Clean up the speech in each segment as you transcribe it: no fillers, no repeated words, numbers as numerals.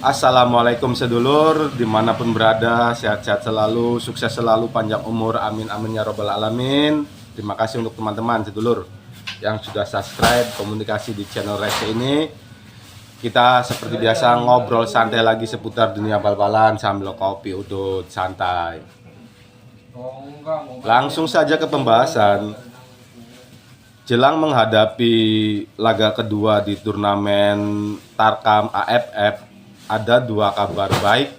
Assalamualaikum sedulur, dimanapun berada, sehat-sehat selalu, sukses selalu, panjang umur, amin amin ya robbal alamin. Terima kasih untuk teman-teman sedulur yang sudah subscribe komunikasi di channel Rese ini. Kita seperti biasa ngobrol santai lagi seputar dunia bal-balan sambil kopi udut santai. Langsung saja ke pembahasan. Jelang menghadapi laga kedua di turnamen Tarkam AFF, ada dua kabar baik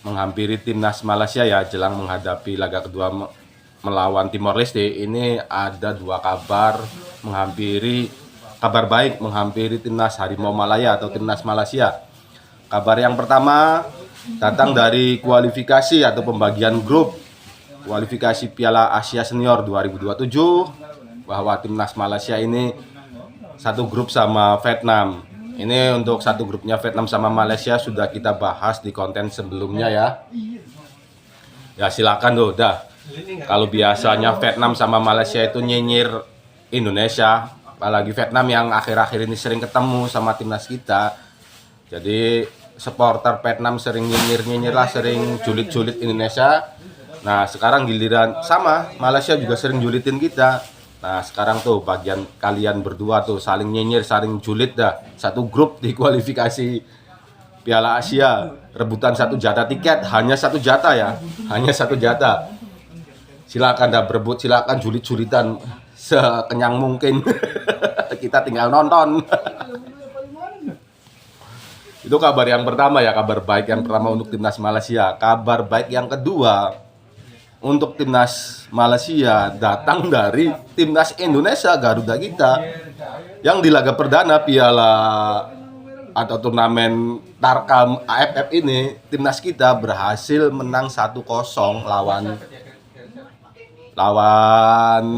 menghampiri timnas Malaysia ya. Jelang menghadapi laga kedua melawan Timor Leste, ini ada dua kabar baik menghampiri timnas Harimau Malaya atau timnas Malaysia. Kabar yang pertama datang dari kualifikasi atau pembagian grup kualifikasi Piala Asia Senior 2027, bahwa timnas Malaysia ini satu grup sama Vietnam. Ini untuk satu grupnya Vietnam sama Malaysia sudah kita bahas di konten sebelumnya ya. Ya silakan tuh, dah. Kalau biasanya Vietnam sama Malaysia itu nyinyir Indonesia, apalagi Vietnam yang akhir-akhir ini sering ketemu sama timnas kita. Jadi supporter Vietnam sering nyinyir lah, sering julit-julit Indonesia. Nah sekarang giliran sama Malaysia juga sering julitin kita. Nah sekarang tuh bagian kalian berdua tuh saling nyinyir, saling julid dah. Satu grup di kualifikasi Piala Asia, rebutan satu jatah tiket, hanya satu jatah ya, hanya satu jatah. Silakan dah berebut, silakan julit-julitan sekenyang mungkin. Kita tinggal nonton. Itu kabar yang pertama ya, kabar baik yang pertama untuk timnas Malaysia. Kabar baik yang kedua untuk timnas Malaysia datang dari timnas Indonesia, Garuda kita, yang di laga perdana Piala atau turnamen Tarkam AFF ini, timnas kita berhasil menang 1-0 lawan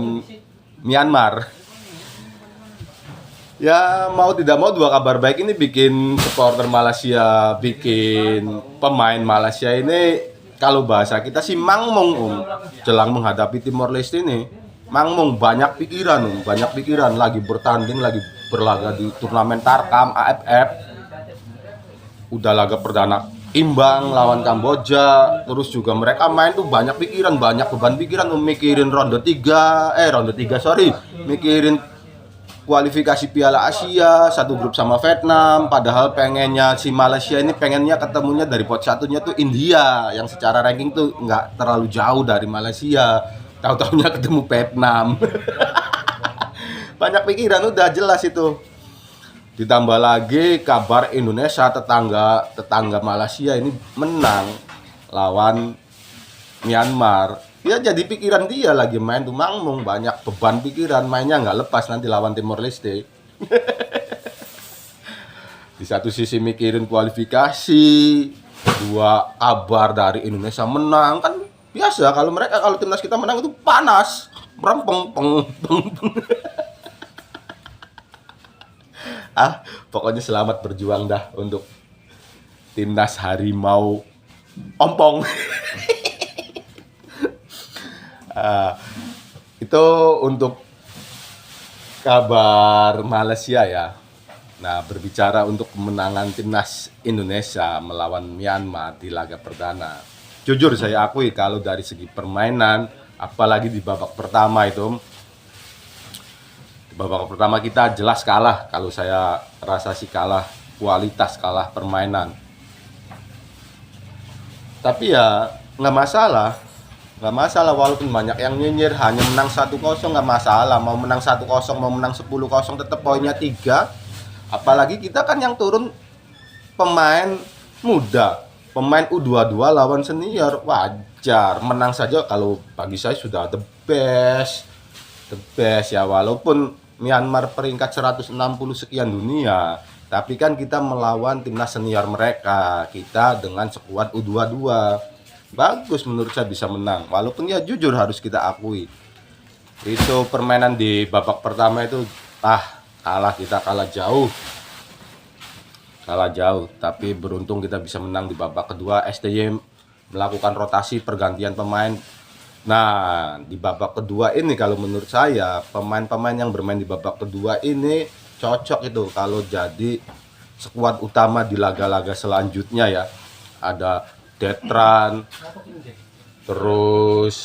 Myanmar. Ya mau tidak mau dua kabar baik ini bikin supporter Malaysia, bikin pemain Malaysia ini, kalau bahasa kita sih mangmong jelang menghadapi Timor Leste ini. Mangmong, banyak pikiran lagi bertanding, lagi berlaga di turnamen Tarkam AFF. Udah laga perdana imbang lawan Kamboja, terus juga mereka main tuh banyak pikiran, banyak beban pikiran, mikirin mikirin kualifikasi Piala Asia, satu grup sama Vietnam. Padahal pengennya si Malaysia ini pengennya ketemunya dari pot satunya tuh India, yang secara ranking tuh nggak terlalu jauh dari Malaysia. Tahu-taunya ketemu Vietnam. Banyak pikiran, udah jelas itu. Ditambah lagi kabar Indonesia, tetangga Malaysia ini menang lawan Myanmar. Ya jadi pikiran dia lagi main tuh mangmung, banyak beban pikiran, mainnya nggak lepas nanti lawan Timor Leste. Di satu sisi mikirin kualifikasi, kedua kabar dari Indonesia menang, kan biasa kalau timnas kita menang itu panas, merempeng peng. Pokoknya selamat berjuang dah untuk timnas Harimau Ompong. Itu untuk kabar Malaysia ya. Nah, berbicara untuk kemenangan timnas Indonesia melawan Myanmar di laga perdana, jujur saya akui kalau dari segi permainan, apalagi di babak pertama itu, di babak pertama kita jelas kalah. Kalau saya rasa sih kalah kualitas, kalah permainan. Tapi ya nggak masalah walaupun banyak yang nyinyir, hanya menang 1-0 nggak masalah. Mau menang 1-0, mau menang 10-0 tetap poinnya 3. Apalagi kita kan yang turun pemain muda, pemain U22 lawan senior, wajar menang saja. Kalau bagi saya sudah the best ya. Walaupun Myanmar peringkat 160 sekian dunia, tapi kan kita melawan timnas senior mereka, kita dengan skuad U22. Bagus menurut saya bisa menang, walaupun ya jujur harus kita akui itu permainan di babak pertama itu kita kalah jauh, tapi beruntung kita bisa menang di babak kedua. STY melakukan rotasi pergantian pemain. Nah di babak kedua ini kalau menurut saya pemain-pemain yang bermain di babak kedua ini cocok itu kalau jadi skuad utama di laga-laga selanjutnya ya. Ada Detran, terus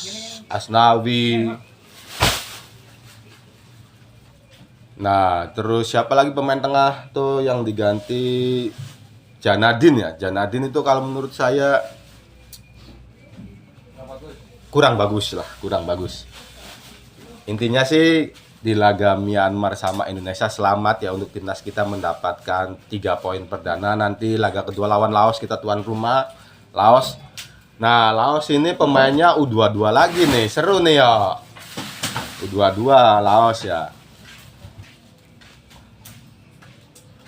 Asnawi. Nah, terus siapa lagi pemain tengah tuh yang diganti? Janadin ya. Janadin itu kalau menurut saya kurang bagus lah, kurang bagus. Intinya sih di laga Myanmar sama Indonesia selamat ya untuk timnas kita mendapatkan 3 poin perdana. Nanti laga kedua lawan Laos, kita tuan rumah Laos. Nah, Laos ini pemainnya U22 lagi nih, seru nih ya. U22 Laos ya.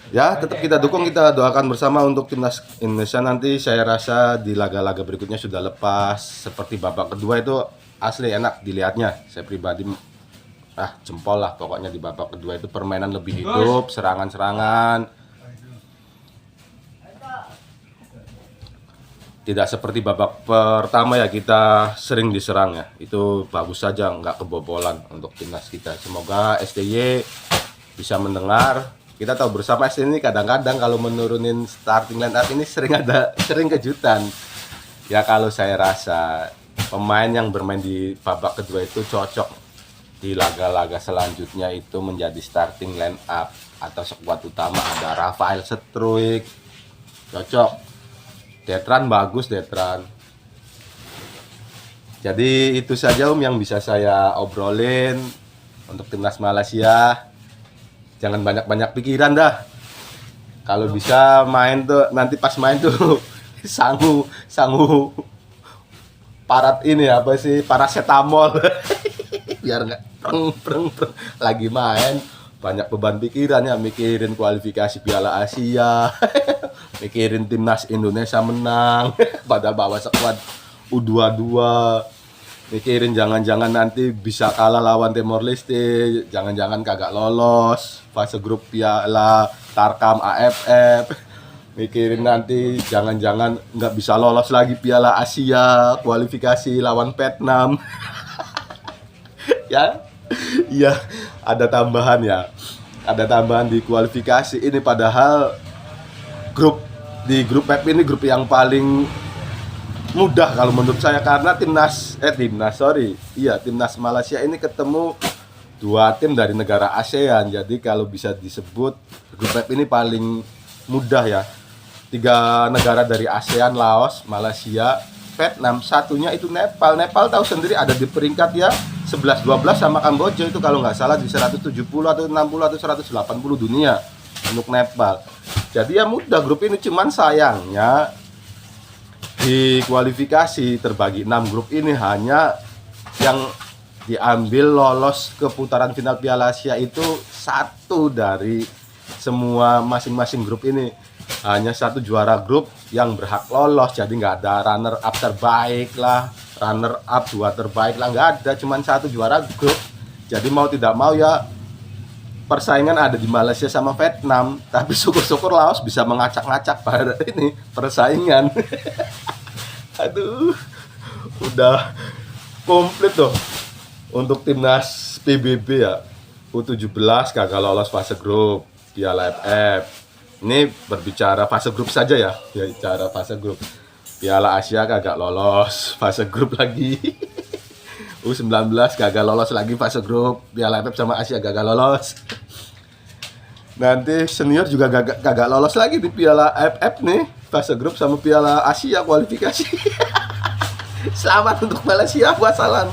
Ya, tetap kita dukung, kita doakan bersama untuk timnas Indonesia. Nanti saya rasa di laga-laga berikutnya sudah lepas. Seperti babak kedua itu asli enak dilihatnya. Saya pribadi jempol lah pokoknya di babak kedua itu permainan lebih hidup, serangan-serangan. Tidak seperti babak pertama ya, kita sering diserang ya. Itu bagus saja, nggak kebobolan untuk timnas kita. Semoga STY bisa mendengar. Kita tahu bersama STY ini kadang-kadang kalau menurunin starting line up ini sering kejutan. Ya kalau saya rasa pemain yang bermain di babak kedua itu cocok di laga-laga selanjutnya itu menjadi starting line up atau skuad utama. Ada Rafael Struijk, cocok. Detran bagus, Detran. Jadi itu saja yang bisa saya obrolin untuk timnas Malaysia. Jangan banyak-banyak pikiran dah. Kalau bisa main tuh, nanti pas main tuh sangu parat ini apa sih, paracetamol. Biar nggak preng lagi main banyak beban pikiran ya, mikirin kualifikasi Piala Asia, mikirin timnas Indonesia menang pada bawa skuad U22, mikirin jangan-jangan nanti bisa kalah lawan Timor Leste, jangan-jangan kagak lolos fase grup Piala Tarkam AFF, mikirin nanti jangan-jangan nggak bisa lolos lagi Piala Asia kualifikasi lawan Vietnam. Ya, iya, ada tambahan ya. Ada tambahan di kualifikasi ini, padahal di grup F ini grup yang paling mudah kalau menurut saya, karena timnas Malaysia ini ketemu 2 tim dari negara ASEAN. Jadi kalau bisa disebut grup F ini paling mudah ya. 3 negara dari ASEAN, Laos, Malaysia, Vietnam, satunya itu Nepal. Nepal tahu sendiri ada di peringkat ya 11-12 sama Kamboja itu kalau nggak salah di 170 atau 60 atau 180 dunia untuk Nepal. Jadi ya mudah grup ini, cuman sayangnya di kualifikasi terbagi 6 grup ini hanya yang diambil lolos ke putaran final Piala Asia itu 1 dari semua masing-masing grup ini. Hanya 1 juara grup yang berhak lolos, jadi nggak ada runner up terbaik lah, runner up 2 terbaik lah, nggak ada, cuman 1 juara grup. Jadi mau tidak mau ya persaingan ada di Malaysia sama Vietnam, tapi syukur-syukur Laos bisa mengacak-ngacak pada ini persaingan. Aduh, udah komplit tuh untuk timnas PBB ya. U17 gagal lolos fase grup Piala AFF. Ini berbicara fase grup saja ya, bicara fase grup. Piala Asia kagak lolos fase grup lagi. U19 gagal lolos lagi fase grup. Piala AFF sama Asia gagal lolos. Nanti senior juga kagak lolos lagi di Piala AFF nih, fase grup sama Piala Asia kualifikasi. Selamat untuk Malaysia, wassalam.